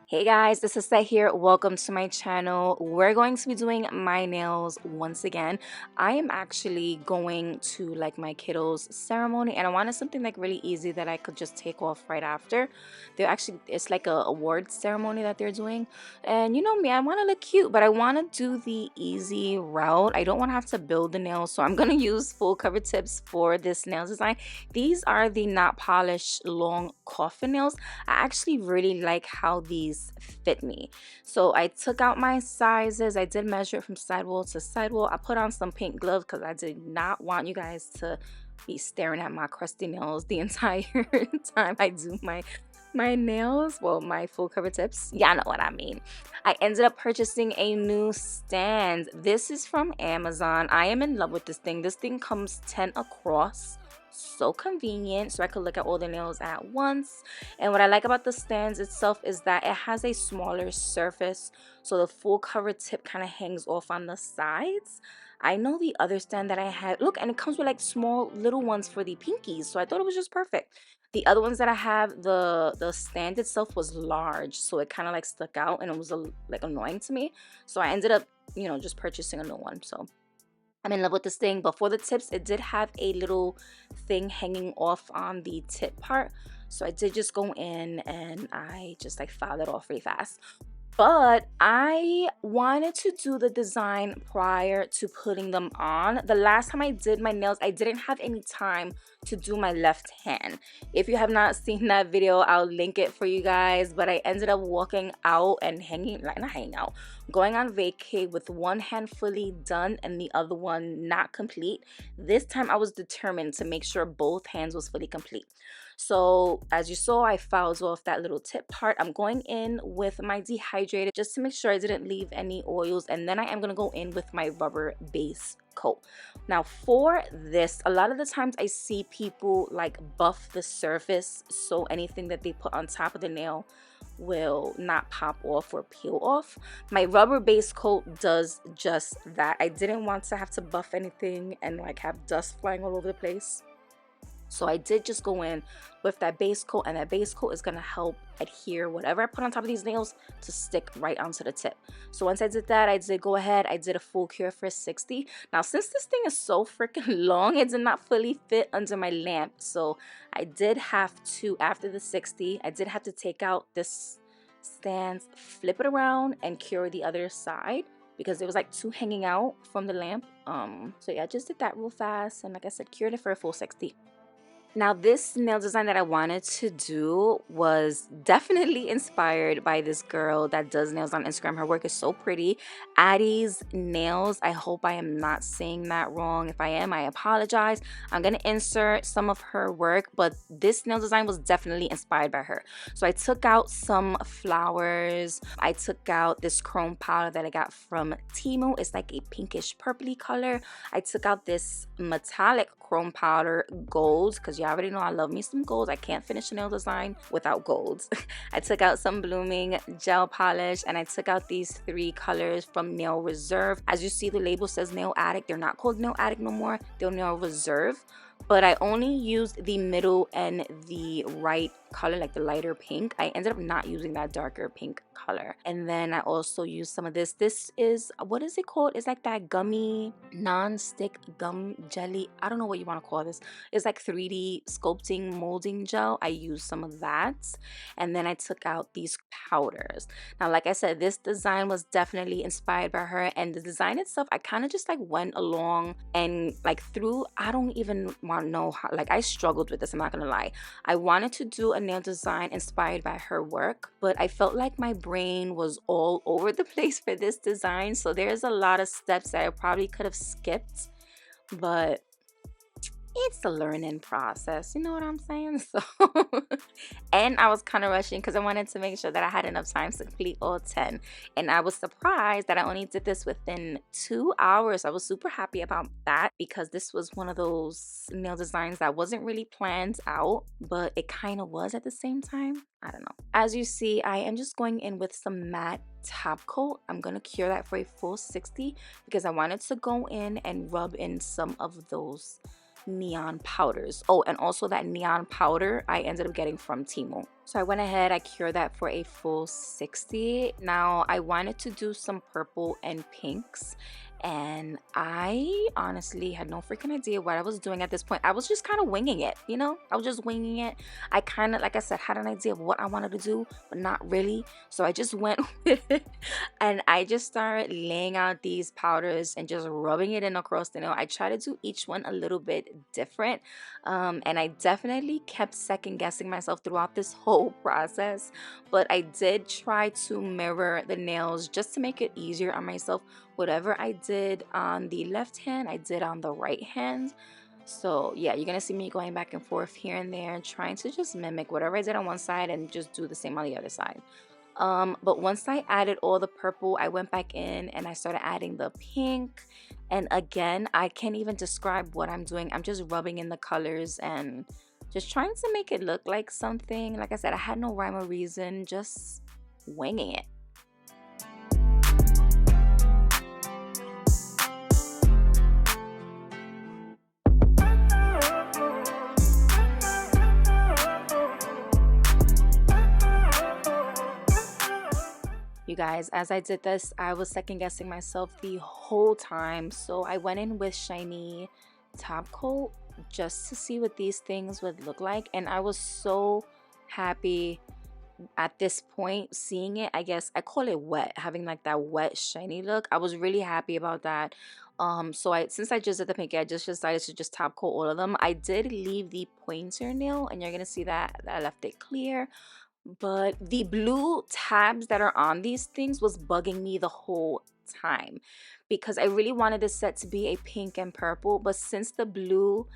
Hey guys, this is Set here. Welcome to my channel. We're going to be doing my nails once again. I am actually going to like my kiddos ceremony and I wanted something like really easy that I could just take off right after. It's like a award ceremony that they're doing. And you know me, I want to look cute, but I want to do the easy route. I don't want to have to build the nails, so I'm going to use full cover tips for this nail design. These are the not polished long coffin nails. I actually really like how these fit me. So I took out my sizes. I did measure it from sidewall to sidewall. I put on some pink gloves because I did not want you guys to be staring at my crusty nails the entire time I do my nails. Well, my full cover tips. Y'all know what I mean. I ended up purchasing a new stand. This is from Amazon. I am in love with this thing. This thing comes 10 across. So convenient, so I could look at all the nails at once. And what I like about the stands itself is that it has a smaller surface, so the full cover tip kind of hangs off on the sides. I know the other stand that I had, look, and it comes with like small little ones for the pinkies, so I thought it was just perfect. The other ones that I have, the stand itself was large, so it kind of like stuck out and it was like annoying to me, so I ended up, you know, just purchasing a new one. So I'm in love with this thing. But for the tips, it did have a little thing hanging off on the tip part, so I did just go in and I just like filed it off really fast. But I wanted to do the design prior to putting them on. The last time I did my nails, I didn't have any time to do my left hand. If you have not seen that video, I'll link it for you guys. But I ended up walking out and hanging, like not hanging out, going on vacay with one hand fully done and the other one not complete. This time I was determined to make sure both hands was fully complete. So as you saw, I filed off that little tip part. I'm going in with my dehydrated just to make sure I didn't leave any oils, and then I am going to go in with my rubber base coat. Now for this, a lot of the times I see people like buff the surface, so anything that they put on top of the nail will not pop off or peel off. My rubber base coat does just that. I didn't want to have to buff anything and like have dust flying all over the place. So I did just go in with that base coat, and that base coat is going to help adhere whatever I put on top of these nails to stick right onto the tip. So once I did that, I did go ahead, I did a full cure for 60. Now since this thing is so freaking long, it did not fully fit under my lamp. So I did have to, after the 60, I did have to take out this stand, flip it around, and cure the other side, because there was like two hanging out from the lamp. So yeah, I just did that real fast, and like I said, cured it for a full 60. Now, this nail design that I wanted to do was definitely inspired by this girl that does nails on Instagram. Her work is so pretty. Addie's Nails. I hope I am not saying that wrong. If I am, I apologize. I'm going to insert some of her work, but this nail design was definitely inspired by her. So I took out some flowers. I took out this chrome powder that I got from Temu. It's like a pinkish purpley color. I took out this metallic chrome powder, gold, because you already know I love me some gold. I can't finish a nail design without golds. I took out some blooming gel polish, and I took out these three colors from Nail Reserve. As you see, the label says Nail Addict. They're not called Nail Addict no more. They're Nail Reserve. But I only used the middle and the right color, like the lighter pink. I ended up not using that darker pink color. And then I also used some of this. This is, what is it called? It's like that gummy non-stick gum jelly. I don't know what you want to call this. It's like 3D sculpting molding gel. I used some of that. And then I took out these powders. Now, like I said, this design was definitely inspired by her. And the design itself, I kind of just like went along and like through, I don't even want to know how, like I struggled with this, I'm not gonna lie. I wanted to do a nail design inspired by her work, but I felt like my brain was all over the place for this design, so there's a lot of steps that I probably could have skipped, but it's a learning process, you know what I'm saying? So and I was kind of rushing because I wanted to make sure that I had enough time to complete all 10, and I was surprised that I only did this within 2 hours. I was super happy about that because this was one of those nail designs that wasn't really planned out, but it kind of was at the same time. I don't know. As you see, I am just going in with some matte top coat. I'm going to cure that for a full 60 because I wanted to go in and rub in some of those neon powders. Oh, and also that neon powder I ended up getting from Temu. So I went ahead, I cured that for a full 60. Now I wanted to do some purple and pinks, and I honestly had no freaking idea what I was doing at this point. I was just kind of winging it, you know? I was just winging it. I kind of, like I said, had an idea of what I wanted to do, but not really. So I just went with it, and I just started laying out these powders and just rubbing it in across the nail. I try to do each one a little bit different, and I definitely kept second guessing myself throughout this whole process, but I did try to mirror the nails just to make it easier on myself. Whatever I did on the left hand, I did on the right hand. So yeah, you're gonna see me going back and forth here and there, trying to just mimic whatever I did on one side and just do the same on the other side. But once I added all the purple, I went back in and I started adding the pink. And again, I can't even describe what I'm doing. I'm just rubbing in the colors and just trying to make it look like something. Like I said, I had no rhyme or reason, just winging it. You guys, as I did this, I was second guessing myself the whole time. So I went in with shiny top coat just to see what these things would look like. And I was so happy at this point seeing it. I guess I call it wet, having like that wet shiny look. I was really happy about that. So since I just did the pinky, I just decided to just top coat all of them. I did leave the pointer nail, and you're gonna see that I left it clear. But the blue tabs that are on these things was bugging me the whole time, because I really wanted this set to be a pink and purple, but since the blue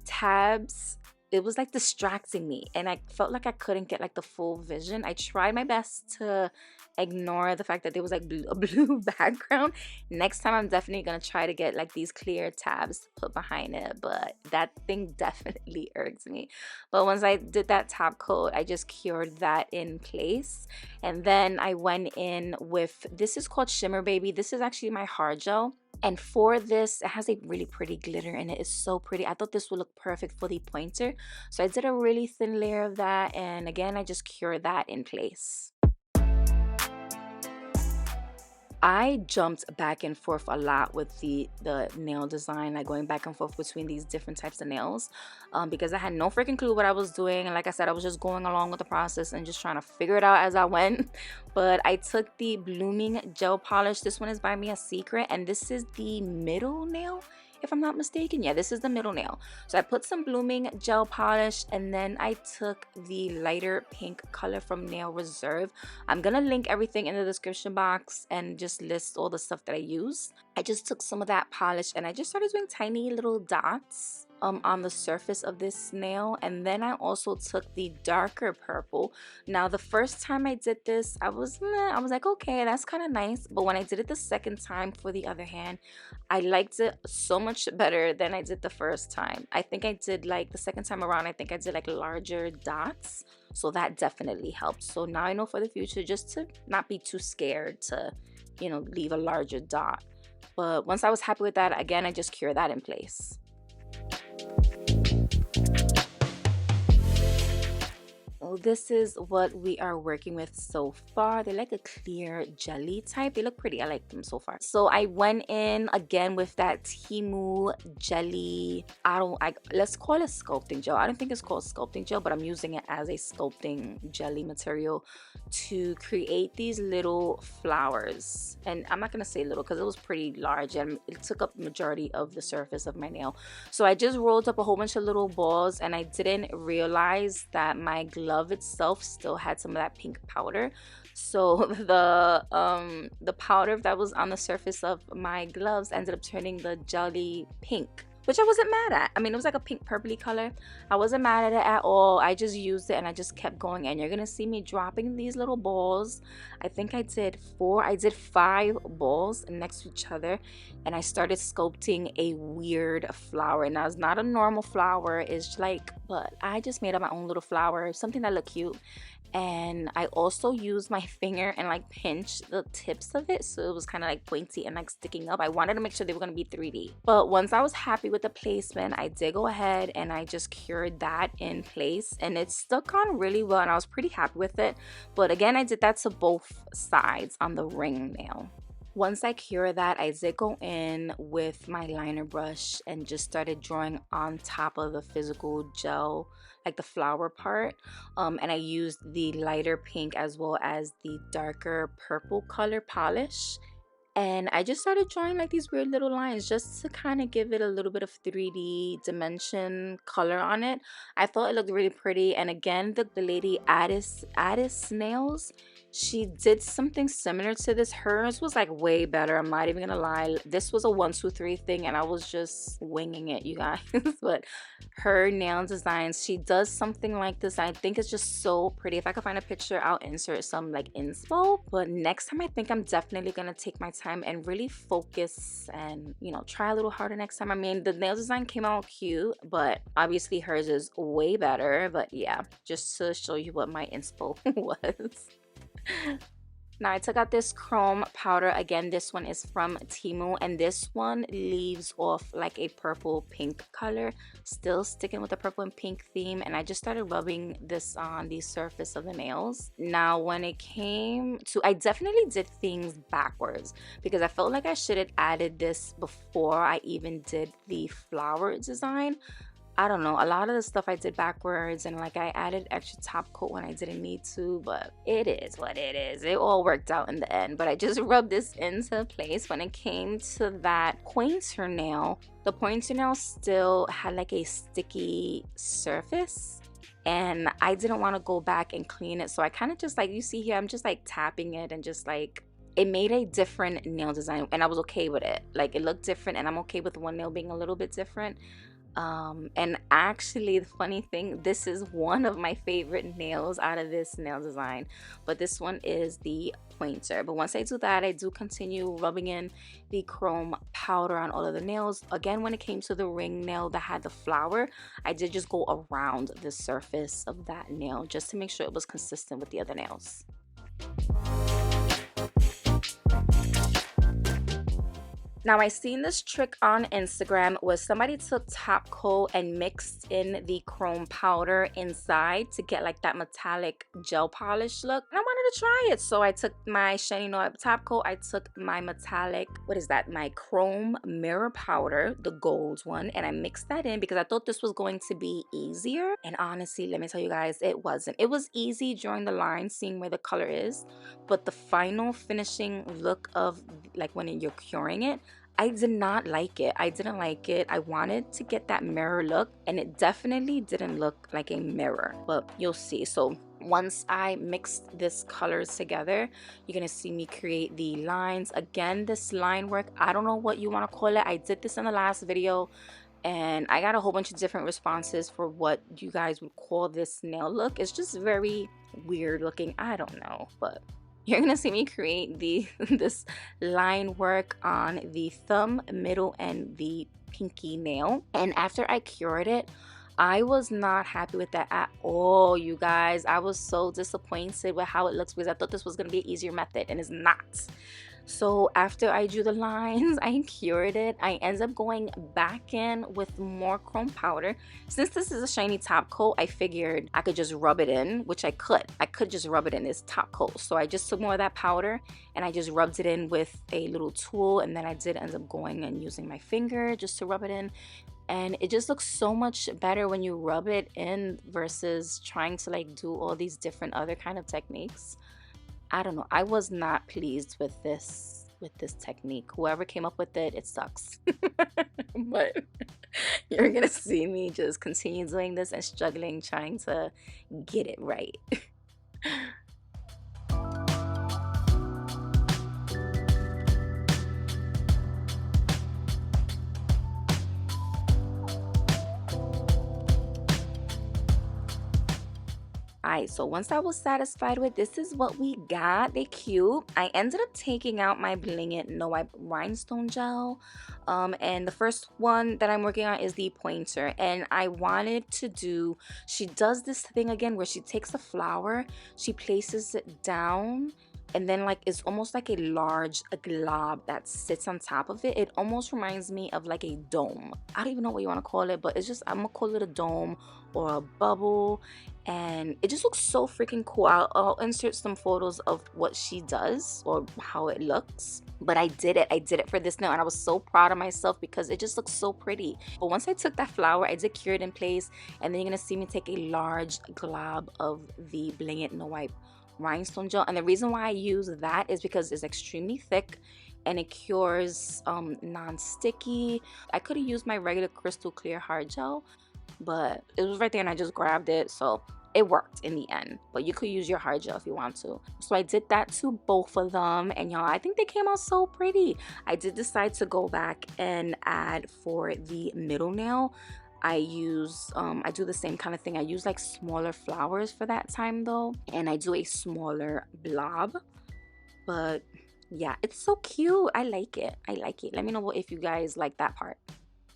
tabs, it was like distracting me and I felt like I couldn't get like the full vision. I tried my best to ignore the fact that there was like a blue background. Next time I'm definitely gonna try to get like these clear tabs to put behind it, but that thing definitely irks me. But once I did that top coat, I just cured that in place, and then I went in with, this is called Shimmer Baby. This is actually my hard gel. And for this, it has a really pretty glitter in it. It's so pretty. I thought this would look perfect for the pointer. So I did a really thin layer of that. And again, I just cured that in place. I jumped back and forth a lot with the nail design, like going back and forth between these different types of nails, because I had no freaking clue what I was doing. And like I said, I was just going along with the process and just trying to figure it out as I went. But I took the blooming gel polish. This one is by me, a secret, and this is the middle nail, if I'm not mistaken. Yeah, this is the middle nail. So I put some blooming gel polish, and then I took the lighter pink color from Nail Reserve. I'm gonna link everything in the description box and just list all the stuff that I use. I just took some of that polish and I just started doing tiny little dots on the surface of this nail. And then I also took the darker purple. Now the first time I did this, I was like, okay, that's kind of nice. But when I did it the second time for the other hand, I liked it so much better than I did the first time. I think I did, like, the second time around, I think I did like larger dots, so that definitely helped. So now I know for the future just to not be too scared to, you know, leave a larger dot. But once I was happy with that, again, I just cured that in place. So this is what we are working with so far. They're like a clear jelly type. They look pretty. I like them so far. So I went in again with that Temu jelly. Let's call it sculpting gel. I don't think it's called sculpting gel, but I'm using it as a sculpting jelly material to create these little flowers. And I'm not gonna say little because it was pretty large and it took up the majority of the surface of my nail. So I just rolled up a whole bunch of little balls, and I didn't realize that my glove itself still had some of that pink powder. So the powder that was on the surface of my gloves ended up turning the jelly pink, which I wasn't mad at. I mean, it was like a pink purpley color. I wasn't mad at it at all. I just used it and I just kept going. And you're gonna see me dropping these little balls. I think I did 5 balls next to each other, and I started sculpting a weird flower. Now it's not a normal flower, it's like, but I just made up my own little flower, something that looked cute. And I also used my finger and like pinch the tips of it, so it was kind of like pointy and like sticking up. I wanted to make sure they were going to be 3D. But once I was happy with the placement, I did go ahead and I just cured that in place, and it stuck on really well, and I was pretty happy with it. But again, I did that to both sides on the ring nail. Once I cured that, I did go in with my liner brush and just started drawing on top of the physical gel, like the flower part. And I used the lighter pink as well as the darker purple color polish. And I just started drawing like these weird little lines just to kind of give it a little bit of 3D dimension color on it. I thought it looked really pretty. And again, the lady Addis Nails, she did something similar to this. Hers was like way better. I'm not even gonna lie. This was a 1, 2, 3 thing, and I was just winging it, you guys. But her nail designs, she does something like this. I think it's just so pretty. If I could find a picture, I'll insert some like inspo. But next time, I think I'm definitely gonna take my time and really focus and, you know, try a little harder next time. I mean, the nail design came out cute, but obviously hers is way better. But yeah, just to show you what my inspo was. Now I took out this chrome powder. Again, this one is from Temu, and this one leaves off like a purple pink color, still sticking with the purple and pink theme. And I just started rubbing this on the surface of the nails. Now when it came to, I definitely did things backwards because I felt like I should have added this before I even did the flower design. I don't know, a lot of the stuff I did backwards, and like I added extra top coat when I didn't need to, but it is what it is. It all worked out in the end. But I just rubbed this into place. When it came to that pointer nail, the pointer nail still had like a sticky surface, and I didn't want to go back and clean it, so I kind of just like, you see here, I'm just like tapping it and just like, it made a different nail design, and I was okay with it. Like, it looked different, and I'm okay with one nail being a little bit different. And actually, the funny thing, this is one of my favorite nails out of this nail design, but this one is the pointer. But once I do that, I do continue rubbing in the chrome powder on all of the nails. Again, when it came to the ring nail that had the flower, I did just go around the surface of that nail just to make sure it was consistent with the other nails. Now, I seen this trick on Instagram where somebody took top coat and mixed in the chrome powder inside to get like that metallic gel polish look. And I wanted to try it. So I took my shiny top coat, I took my metallic, what is that? My chrome mirror powder, the gold one, and I mixed that in because I thought this was going to be easier. And honestly, let me tell you guys, it wasn't. It was easy during the line, seeing where the color is, but the final finishing look of like when you're curing it, I did not like it. I didn't like it. I wanted to get that mirror look, and it definitely didn't look like a mirror, but you'll see. So once I mixed this colors together, you're gonna see me create the lines. Again, this line work, I don't know what you want to call it. I did this in the last video, and I got a whole bunch of different responses for what you guys would call this nail look. It's just very weird looking. I don't know, but you're gonna see me create this line work on the thumb, middle, and the pinky nail. And after I cured it, I was not happy with that at all, you guys. I was so disappointed with how it looks because I thought this was gonna be an easier method, and it's not. So after I drew the lines, I cured it. I ended up going back in with more chrome powder. Since this is a shiny top coat, I figured I could just rub it in, which I could. I could just rub it in this top coat. So I just took more of that powder and I just rubbed it in with a little tool. And then I did end up going and using my finger just to rub it in. And it just looks so much better when you rub it in versus trying to like do all these different other kind of techniques. I don't know. I was not pleased with this technique. Whoever came up with it, it sucks. But you're gonna see me just continue doing this and struggling trying to get it right. Alright, so once I was satisfied with this is what we got. They cute. I ended up taking out my Bling It No Wipe Rhinestone gel. And the first one that I'm working on is the pointer. And I wanted to do, she does this thing again where she takes a flower, she places it down, and then like it's almost like a large glob that sits on top of it. It almost reminds me of like a dome. I don't even know what you want to call it, but it's just, I'm gonna call it a dome or a bubble, and it just looks so freaking cool. I'll insert some photos of what she does or how it looks, but I did it for this nail, and I was so proud of myself because it just looks so pretty. But once I took that flower, I did cure it in place, and then you're gonna see me take a large glob of the Bling It No Wipe Rhinestone gel. And the reason why I use that is because it's extremely thick and it cures non-sticky. I could have used my regular crystal clear hard gel, but it was right there and I just grabbed it, so it worked in the end. But you could use your hard gel if you want to. So I did that to both of them, and y'all, I think they came out so pretty. I did decide to go back and add for the middle nail. I do the same kind of thing. I use like smaller flowers for that time though, and I do a smaller blob. But yeah, it's so cute. I like it. Let me know if you guys like that part.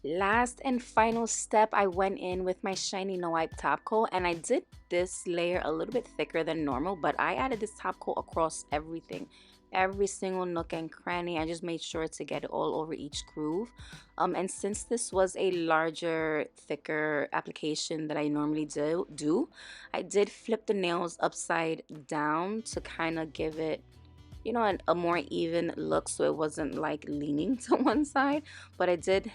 Last and final step, I went in with my shiny No Wipe top coat, and I did this layer a little bit thicker than normal, but I added this top coat across everything, every single nook and cranny. I just made sure to get it all over each groove. And since this was a larger, thicker application that I normally do, I did flip the nails upside down to kind of give it, you know, a more even look, so it wasn't like leaning to one side. But I did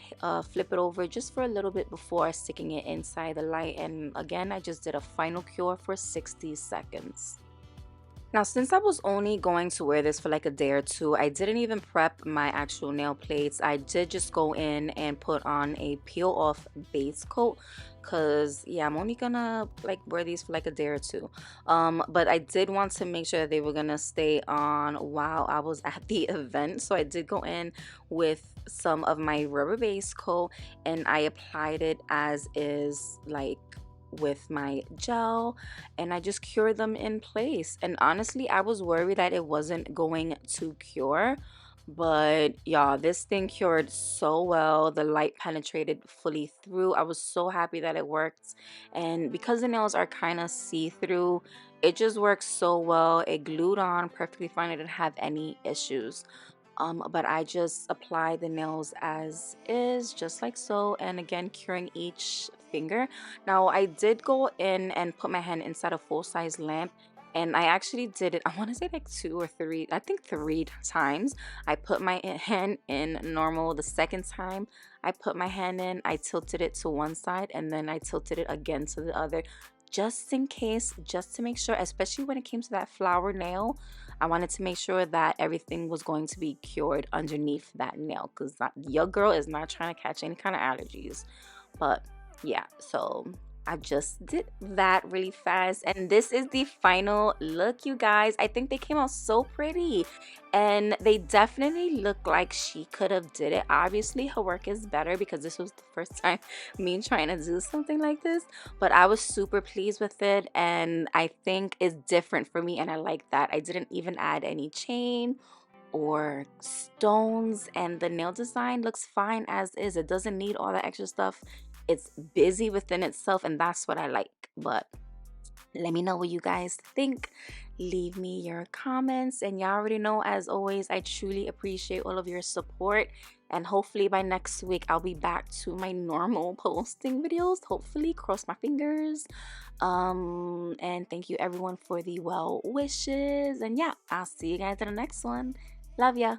flip it over just for a little bit before sticking it inside the light, and again I just did a final cure for 60 seconds. Now, since I was only going to wear this for like a day or two, I didn't even prep my actual nail plates. I did just go in and put on a peel off base coat because yeah, I'm only gonna like wear these for like a day or two. But I did want to make sure that they were gonna stay on while I was at the event, so I did go in with some of my rubber base coat and I applied it as is, like with my gel, and I just cured them in place. And honestly, I was worried that it wasn't going to cure, but y'all, this thing cured so well. The light penetrated fully through. I was so happy that it worked, and because the nails are kind of see-through, it just works so well. It glued on perfectly fine. I didn't have any issues. But I just apply the nails as is, just like so, and again curing each finger. Now I did go in and put my hand inside a full-size lamp, and I actually did it, I want to say like 2 or 3, I think 3 times. I put my hand in normal. The second time I put my hand in, I tilted it to one side and then I tilted it again to the other, just in case, just to make sure, especially when it came to that flower nail. I wanted to make sure that everything was going to be cured underneath that nail, because your girl is not trying to catch any kind of allergies. But yeah, so I just did that really fast, and this is the final look, you guys. I think they came out so pretty, and they definitely look like she could have did it. Obviously her work is better because this was the first time me trying to do something like this, but I was super pleased with it, and I think it's different for me, and I like that. I didn't even add any chain or stones, and the nail design looks fine as is. It doesn't need all that extra stuff. It's busy within itself, and that's what I like. But let me know what you guys think. Leave me your comments, and y'all already know, as always, I truly appreciate all of your support, and hopefully by next week I'll be back to my normal posting videos. Hopefully, cross my fingers. And thank you everyone for the well wishes, and yeah, I'll see you guys in the next one. Love ya.